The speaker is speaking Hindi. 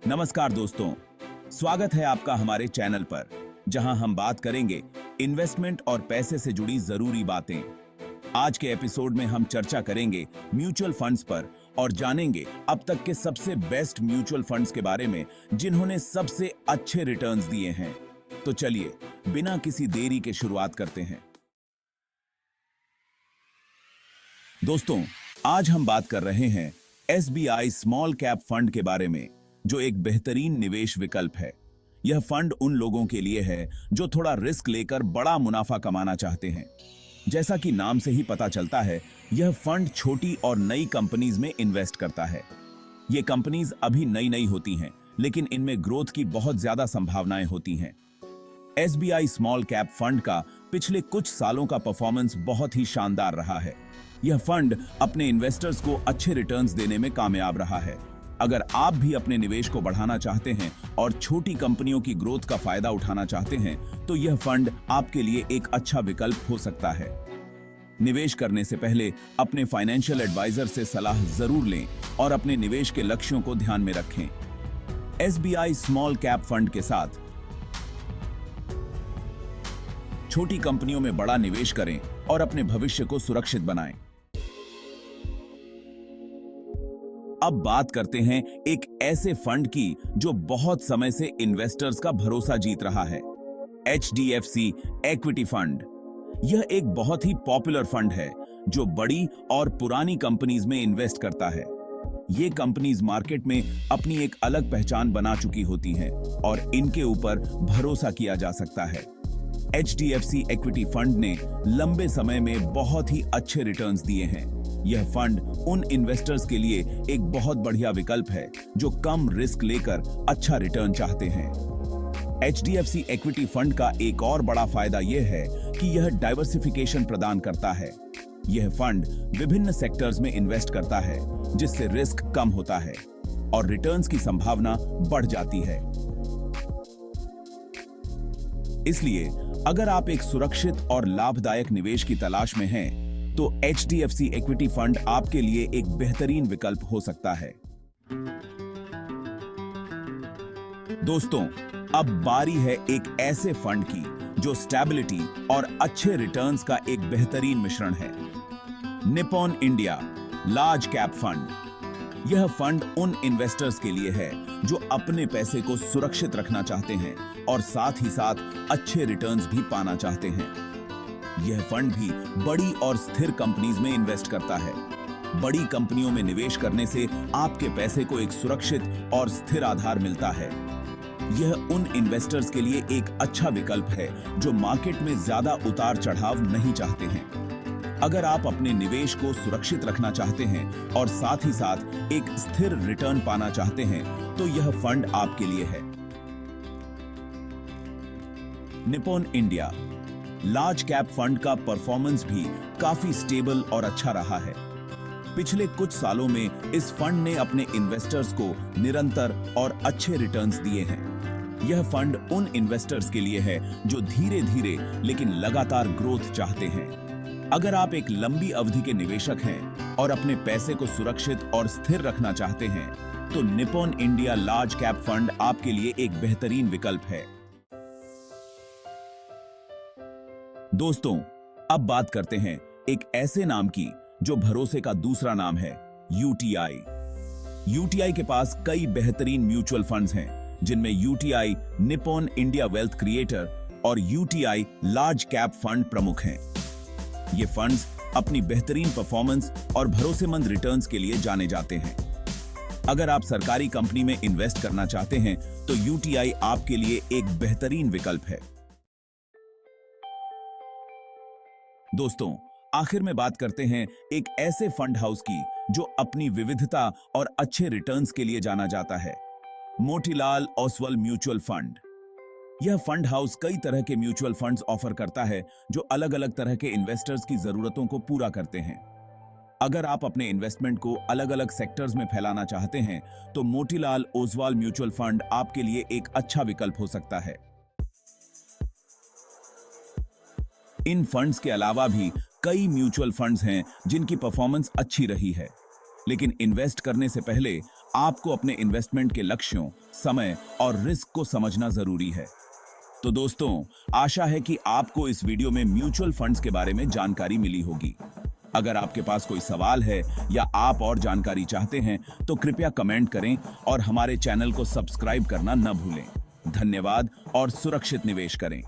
नमस्कार दोस्तों, स्वागत है आपका हमारे चैनल पर, जहां हम बात करेंगे इन्वेस्टमेंट और पैसे से जुड़ी जरूरी बातें। आज के एपिसोड में हम चर्चा करेंगे म्यूचुअल फंड्स पर और जानेंगे अब तक के सबसे बेस्ट म्यूचुअल फंड्स के बारे में जिन्होंने सबसे अच्छे रिटर्न्स दिए हैं। तो चलिए बिना किसी देरी के शुरुआत करते हैं। दोस्तों, आज हम बात कर रहे हैं SBI स्मॉल कैप फंड के बारे में, जो एक बेहतरीन निवेश विकल्प है। यह फंड उन लोगों के लिए है जो थोड़ा रिस्क लेकर बड़ा मुनाफा कमाना चाहते हैं। जैसा कि नाम से ही पता चलता है, यह फंड छोटी और नई कंपनीज में इन्वेस्ट करता है। ये कंपनीज अभी नई नई होती हैं, लेकिन इनमें ग्रोथ की बहुत ज्यादा संभावनाएं होती हैं। SBI स्मॉल कैप फंड का पिछले कुछ सालों का परफॉर्मेंस बहुत ही शानदार रहा है। यह फंड अपने इन्वेस्टर्स को अच्छे रिटर्न्स देने में कामयाब रहा है। अगर आप भी अपने निवेश को बढ़ाना चाहते हैं और छोटी कंपनियों की ग्रोथ का फायदा उठाना चाहते हैं, तो यह फंड आपके लिए एक अच्छा विकल्प हो सकता है। निवेश करने से पहले अपने फाइनेंशियल एडवाइजर से सलाह जरूर लें और अपने निवेश के लक्ष्यों को ध्यान में रखें। SBI स्मॉल कैप फंड के साथ छोटी कंपनियों में बड़ा निवेश करें और अपने भविष्य को सुरक्षित बनाएं। अब बात करते हैं एक ऐसे फंड की जो बहुत समय से इन्वेस्टर्स का भरोसा जीत रहा है, HDFC इक्विटी फंड। यह एक बहुत ही पॉपुलर फंड है जो बड़ी और पुरानी कंपनीज में इन्वेस्ट करता है। ये कंपनीज मार्केट में अपनी एक अलग पहचान बना चुकी होती हैं और इनके ऊपर भरोसा किया जा सकता है। HDFC इक्विटी फंड ने लंबे समय में बहुत ही अच्छे रिटर्न्स दिए हैं। यह फंड उन इन्वेस्टर्स के लिए एक बहुत बढ़िया विकल्प है जो कम रिस्क लेकर अच्छा रिटर्न चाहते हैं। HDFC इक्विटी फंड का एक और बड़ा फायदा यह है कि यह डाइवर्सिफिकेशन प्रदान करता है। यह फंड विभिन्न सेक्टर्स में इन्वेस्ट करता है, जिससे रिस्क कम होता है और रिटर्न्स की संभावना बढ़ जाती है। इसलिए अगर आप एक सुरक्षित और लाभदायक निवेश की तलाश में हैं, तो HDFC इक्विटी फंड आपके लिए एक बेहतरीन विकल्प हो सकता है। दोस्तों, अब बारी है एक ऐसे फंड की जो स्टेबिलिटी और अच्छे रिटर्न्स का एक बेहतरीन मिश्रण है, Nippon India large cap fund. यह फंड उन इन्वेस्टर्स के लिए है जो अपने पैसे को सुरक्षित रखना चाहते हैं और साथ ही साथ अच्छे रिटर्न्स भी पाना चाहते हैं। यह फंड भी बड़ी और स्थिर कंपनीज में इन्वेस्ट करता है। बड़ी कंपनियों में निवेश करने से आपके पैसे को एक सुरक्षित और स्थिर आधार मिलता है। यह उन इन्वेस्टर्स के लिए एक अच्छा विकल्प है जो मार्केट में ज्यादा उतार चढ़ाव नहीं चाहते हैं। अगर आप अपने निवेश को सुरक्षित रखना चाहते हैं और साथ ही साथ एक स्थिर रिटर्न पाना चाहते हैं, तो यह फंड आपके लिए है। Nippon India large cap fund का परफॉर्मेंस भी काफी स्टेबल और अच्छा रहा है। पिछले कुछ सालों में इस फंड ने अपने इन्वेस्टर्स को निरंतर और अच्छे रिटर्न्स दिए हैं। यह फंड उन इन्वेस्टर्स के लिए है जो धीरे धीरे लेकिन लगातार ग्रोथ चाहते हैं। अगर आप एक लंबी अवधि के निवेशक हैं और अपने पैसे को सुरक्षित और स्थिर रखना चाहते हैं, तो Nippon India large cap fund आपके लिए एक बेहतरीन विकल्प है। दोस्तों, अब बात करते हैं एक ऐसे नाम की जो भरोसे का दूसरा नाम है, UTI। UTI के पास कई बेहतरीन म्यूचुअल फंड्स हैं, जिनमें UTI Nippon India wealth creator और UTI लार्ज कैप फंड प्रमुख हैं। ये फंड्स अपनी बेहतरीन परफॉर्मेंस और भरोसेमंद रिटर्न्स के लिए जाने जाते हैं। अगर आप सरकारी कंपनी में इन्वेस्ट करना चाहते हैं, तो UTI आपके लिए एक बेहतरीन विकल्प है। दोस्तों, आखिर में बात करते हैं एक ऐसे फंड हाउस की जो अपनी विविधता और अच्छे रिटर्न्स के लिए जाना जाता है, मोतीलाल ओसवाल म्यूचुअल फंड। यह फंड हाउस कई तरह के म्यूचुअल फंड्स ऑफर करता है जो अलग अलग तरह के इन्वेस्टर्स की जरूरतों को पूरा करते हैं। अगर आप अपने इन्वेस्टमेंट को अलग अलग सेक्टर्स में फैलाना चाहते हैं, तो मोतीलाल ओसवाल म्यूचुअल फंड आपके लिए एक अच्छा विकल्प हो सकता है। इन फंड्स के अलावा भी कई म्यूचुअल फंड्स हैं जिनकी परफॉर्मेंस अच्छी रही है। लेकिन इन्वेस्ट करने से पहले आपको अपने इन्वेस्टमेंट के लक्ष्यों, समय और रिस्क को समझना जरूरी है। तो दोस्तों, आशा है कि आपको इस वीडियो में म्यूचुअल फंड्स के बारे में जानकारी मिली होगी। अगर आपके पास कोई सवाल है या आप और जानकारी चाहते हैं तो कृपया कमेंट करें और हमारे चैनल को सब्सक्राइब करना न भूलें। धन्यवाद और सुरक्षित निवेश करें।